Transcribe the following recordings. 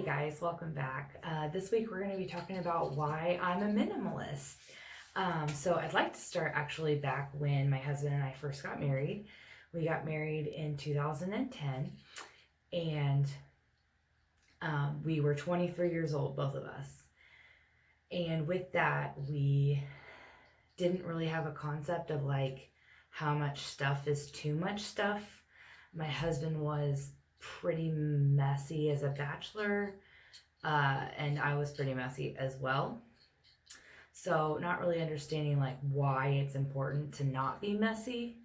Hey guys, welcome back. This week we're going to be talking about why I'm a minimalist. So I'd like to start actually back when my husband and I first got married. We got married in 2010 and we were 23 years old, both of us. And with that, we didn't really have a concept of like how much stuff is too much stuff. My husband was pretty messy as a bachelor, and I was pretty messy as well. So not really understanding like why it's important to not be messy.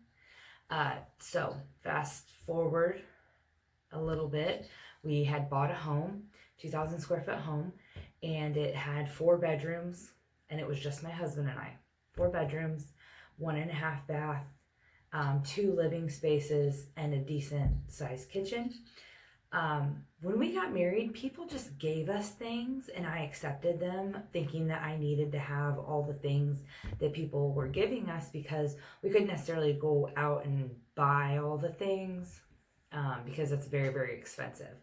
So fast forward a little bit, we had bought a home, 2,000 square foot home, and it had 4 bedrooms, and it was just my husband and I. 4 bedrooms, 1.5 bath, 2 living spaces, and a decent sized kitchen. When we got married, people just gave us things and I accepted them, thinking that I needed to have all the things that people were giving us because we couldn't necessarily go out and buy all the things because it's very, very expensive.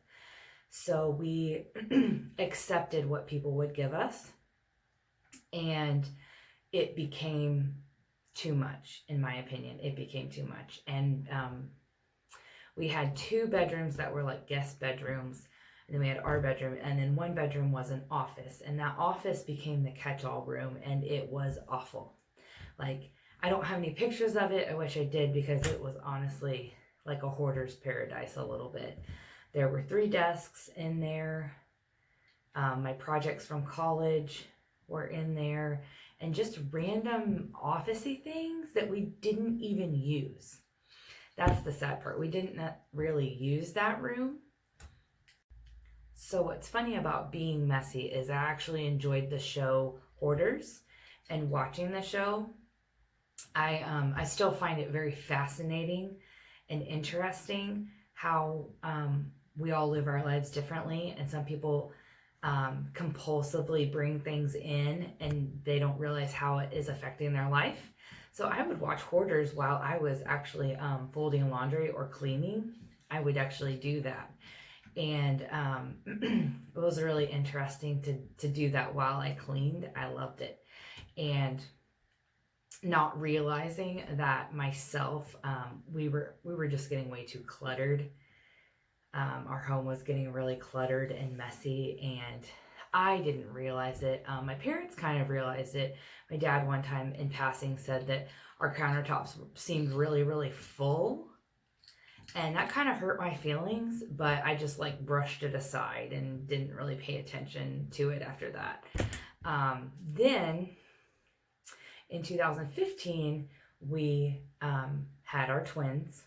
So we accepted what people would give us, and it became too much, in my opinion. It became too much. And we had 2 bedrooms that were like guest bedrooms, and then we had our bedroom, and then 1 bedroom was an office, and that office became the catch-all room, and it was awful. Like, I don't have any pictures of it. I wish I did, because it was honestly like a hoarder's paradise a little bit. There were 3 desks in there. My projects from college were in there, and just random officey things that we didn't even use. That's the sad part. We didn't really use that room. So what's funny about being messy is I actually enjoyed the show Hoarders, and watching the show, I still find it very fascinating and interesting how we all live our lives differently, and some people compulsively bring things in and they don't realize how it is affecting their life. So I would watch Hoarders while I was actually folding laundry or cleaning. I would actually do that. And it was really interesting to do that while I cleaned. I loved it. And not realizing that myself, we were just getting way too cluttered. Our home was getting really cluttered and messy, and I didn't realize it. My parents kind of realized it. My dad one time in passing said that our countertops seemed really, really full, and that kind of hurt my feelings, but I just like brushed it aside and didn't really pay attention to it after that. Then in 2015, we had our twins.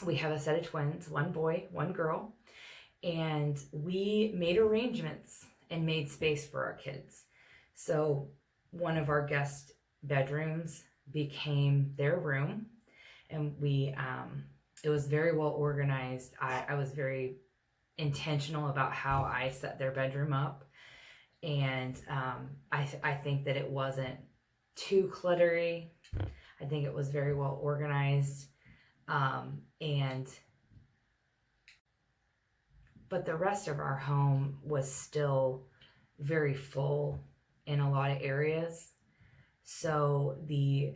We have a set of twins, 1 boy, 1 girl, and we made arrangements and made space for our kids. So one of our guest bedrooms became their room, and it was very well organized. I was very intentional about how I set their bedroom up, and I think that it wasn't too cluttery. I think it was very well organized. But the rest of our home was still very full in a lot of areas. So the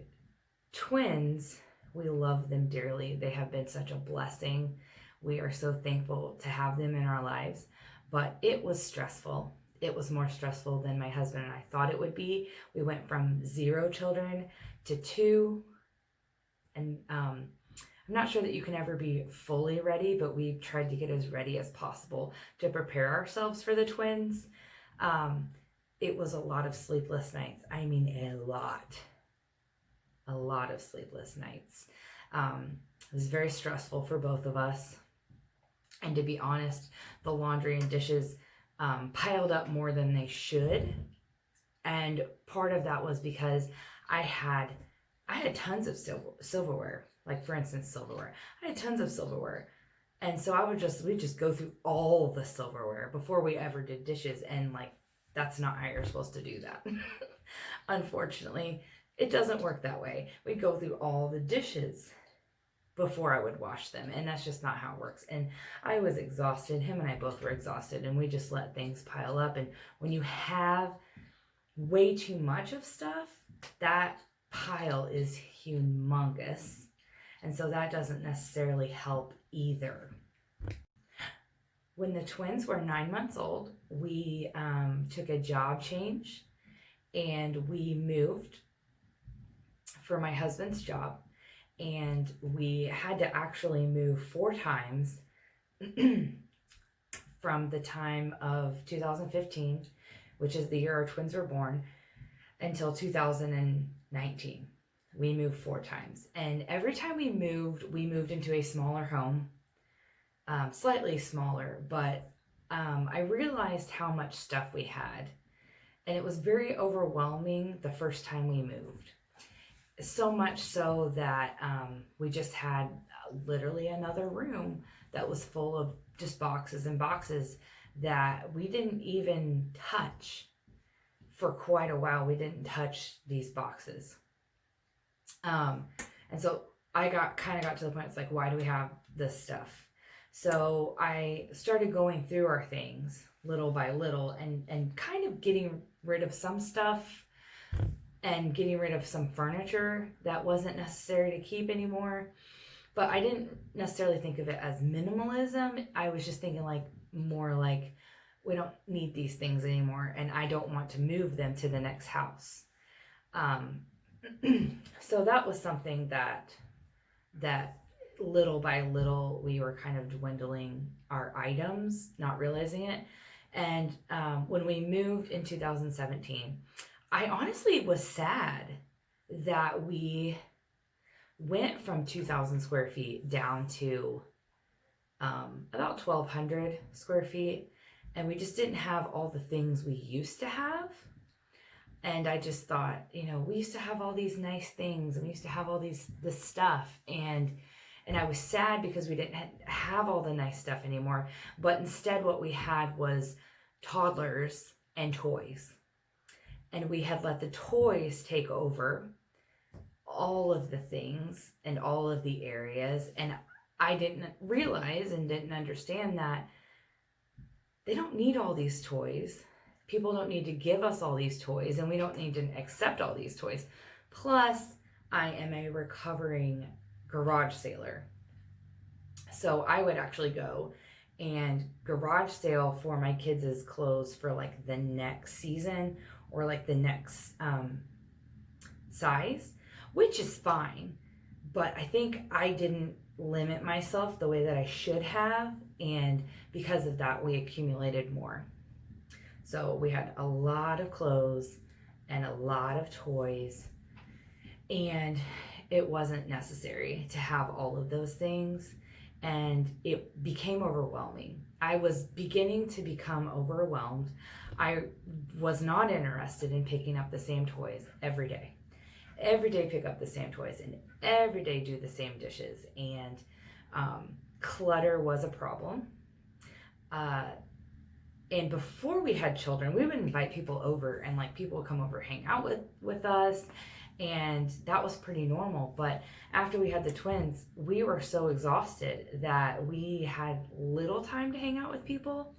twins, we love them dearly. They have been such a blessing. We are so thankful to have them in our lives, but it was stressful. It was more stressful than my husband and I thought it would be. We went from 0 children to 2, and I'm not sure that you can ever be fully ready, but we tried to get as ready as possible to prepare ourselves for the twins. It was a lot of sleepless nights. I mean, a lot of sleepless nights. It was very stressful for both of us. And to be honest, the laundry and dishes piled up more than they should. And part of that was because I had tons of silverware. Like, for instance, silverware. I had tons of silverware. And so we'd just go through all the silverware before we ever did dishes. And like, that's not how you're supposed to do that. Unfortunately, it doesn't work that way. We'd go through all the dishes before I would wash them. And that's just not how it works. And I was exhausted. Him and I both were exhausted, and we just let things pile up. And when you have way too much of stuff, that pile is humongous. And so that doesn't necessarily help either. When the twins were 9 months old, we took a job change, and we moved for my husband's job. And we had to actually move 4 times from the time of 2015, which is the year our twins were born, until 2019. We moved 4 times. And every time we moved into a smaller home, slightly smaller, but I realized how much stuff we had. And it was very overwhelming the first time we moved. So much so that we just had literally another room that was full of just boxes and boxes that we didn't even touch for quite a while. We didn't touch these boxes. And so I got to the point, it's like, why do we have this stuff? So I started going through our things little by little and kind of getting rid of some stuff and getting rid of some furniture that wasn't necessary to keep anymore. But I didn't necessarily think of it as minimalism. I was just thinking more like we don't need these things anymore, and I don't want to move them to the next house. So that was something that little by little we were kind of dwindling our items, not realizing it. And when we moved in 2017, I honestly was sad that we went from 2,000 square feet down to about 1,200 square feet. And we just didn't have all the things we used to have. And I just thought, we used to have all these nice things, and we used to have all this stuff. And I was sad because we didn't have all the nice stuff anymore. But instead what we had was toddlers and toys. And we had let the toys take over all of the things and all of the areas. And I didn't realize and didn't understand that they don't need all these toys. People don't need to give us all these toys, and we don't need to accept all these toys. Plus, I am a recovering garage sailor. So I would actually go and garage sale for my kids' clothes for the next season or the next size, which is fine. But I think I didn't limit myself the way that I should have, and because of that we accumulated more. So we had a lot of clothes and a lot of toys, and it wasn't necessary to have all of those things, and it became overwhelming. I was beginning to become overwhelmed. I was not interested in picking up the same toys every day. Every day pick up the same toys, and every day do the same dishes. And clutter was a problem. And before we had children, we would invite people over, and people would come over, hang out with us. And that was pretty normal. But after we had the twins, we were so exhausted that we had little time to hang out with people,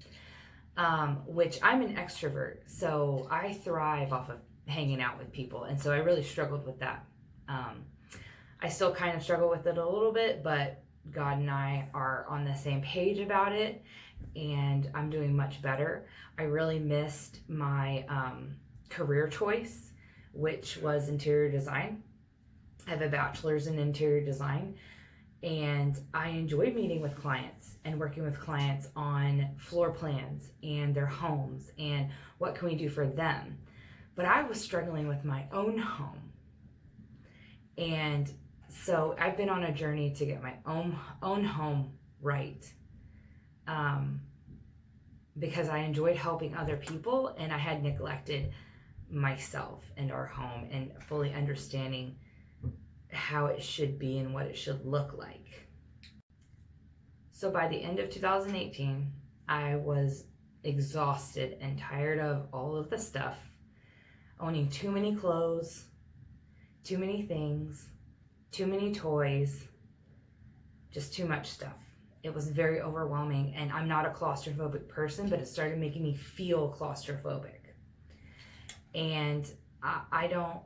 which I'm an extrovert. So I thrive off of hanging out with people. And so I really struggled with that. I still kind of struggle with it a little bit, but God and I are on the same page about it, and I'm doing much better. I really missed my career choice, which was interior design. I have a bachelor's in interior design, and I enjoyed meeting with clients and working with clients on floor plans and their homes and what can we do for them. But I was struggling with my own home. And so I've been on a journey to get my own home right, because I enjoyed helping other people, and I had neglected myself and our home and fully understanding how it should be and what it should look like. So by the end of 2018, I was exhausted and tired of all of the stuff, owning too many clothes, too many things, too many toys, just too much stuff. It was very overwhelming, and I'm not a claustrophobic person, but it started making me feel claustrophobic. And I don't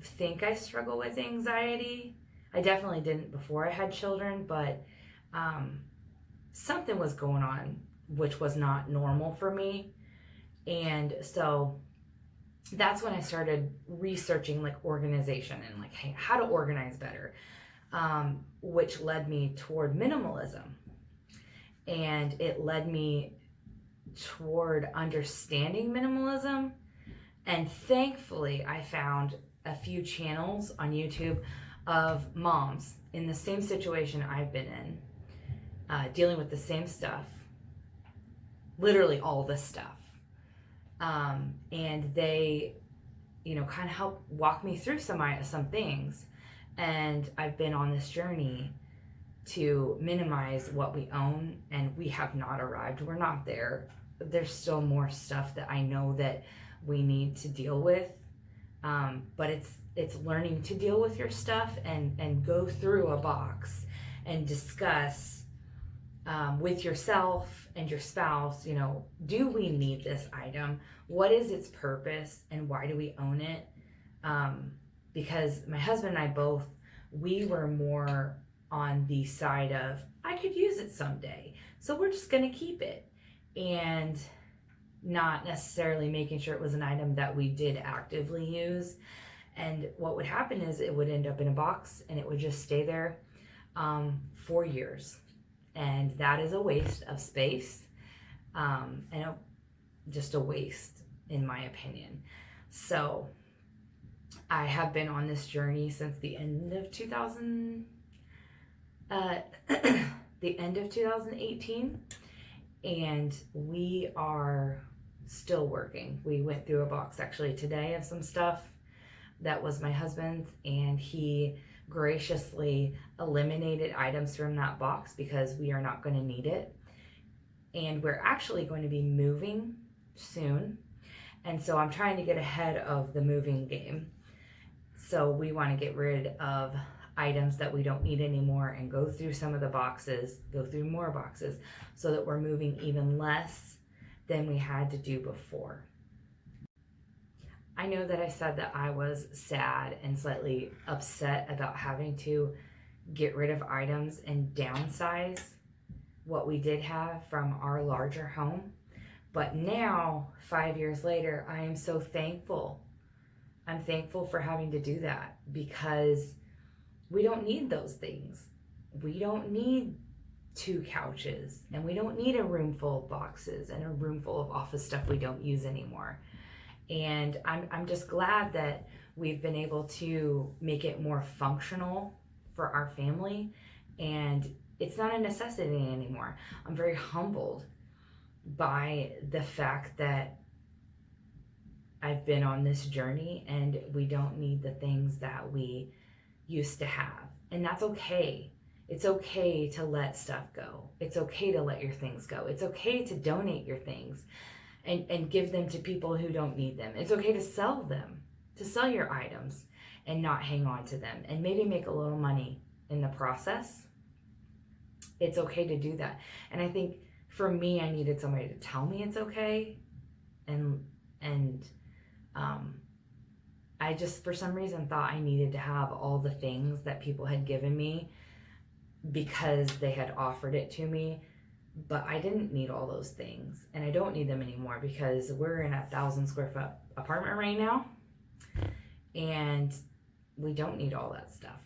think I struggle with anxiety. I definitely didn't before I had children, but something was going on which was not normal for me. And so that's when I started researching like organization and like how to organize better, which led me toward minimalism. And it led me toward understanding minimalism. And thankfully, I found a few channels on YouTube of moms in the same situation I've been in, dealing with the same stuff, literally all this stuff. And they, kind of help walk me through some things. And I've been on this journey to minimize what we own, and we have not arrived. We're not there. There's still more stuff that I know that we need to deal with. But it's learning to deal with your stuff and go through a box and discuss with yourself and your spouse, do we need this item? What is its purpose and why do we own it? Because my husband and I both, we were more on the side of, I could use it someday, so we're just going to keep it. And not necessarily making sure it was an item that we did actively use. And what would happen is it would end up in a box and it would just stay there for years. And that is a waste of space, and just a waste in my opinion. So I have been on this journey since the end of 2018, and we are still working. We went through a box actually today of some stuff that was my husband's, and he graciously eliminated items from that box because we are not going to need it. And we're actually going to be moving soon, and so I'm trying to get ahead of the moving game. So we want to get rid of items that we don't need anymore and go through some of the boxes, go through more boxes, so that we're moving even less than we had to do before. I know that I said that I was sad and slightly upset about having to get rid of items and downsize what we did have from our larger home. But now, 5 years later, I am so thankful. I'm thankful for having to do that because we don't need those things. We don't need 2 couches, and we don't need a room full of boxes and a room full of office stuff we don't use anymore. And I'm just glad that we've been able to make it more functional for our family, and it's not a necessity anymore. I'm very humbled by the fact that I've been on this journey and we don't need the things that we used to have. And that's okay. It's okay to let stuff go. It's okay to let your things go. It's okay to donate your things and give them to people who don't need them. It's okay to sell them, to sell your items and not hang on to them and maybe make a little money in the process. It's okay to do that. And I think for me, I needed somebody to tell me it's okay. And I just, for some reason, thought I needed to have all the things that people had given me because they had offered it to me. But I didn't need all those things, and I don't need them anymore because we're in a 1,000 square foot apartment right now, and we don't need all that stuff.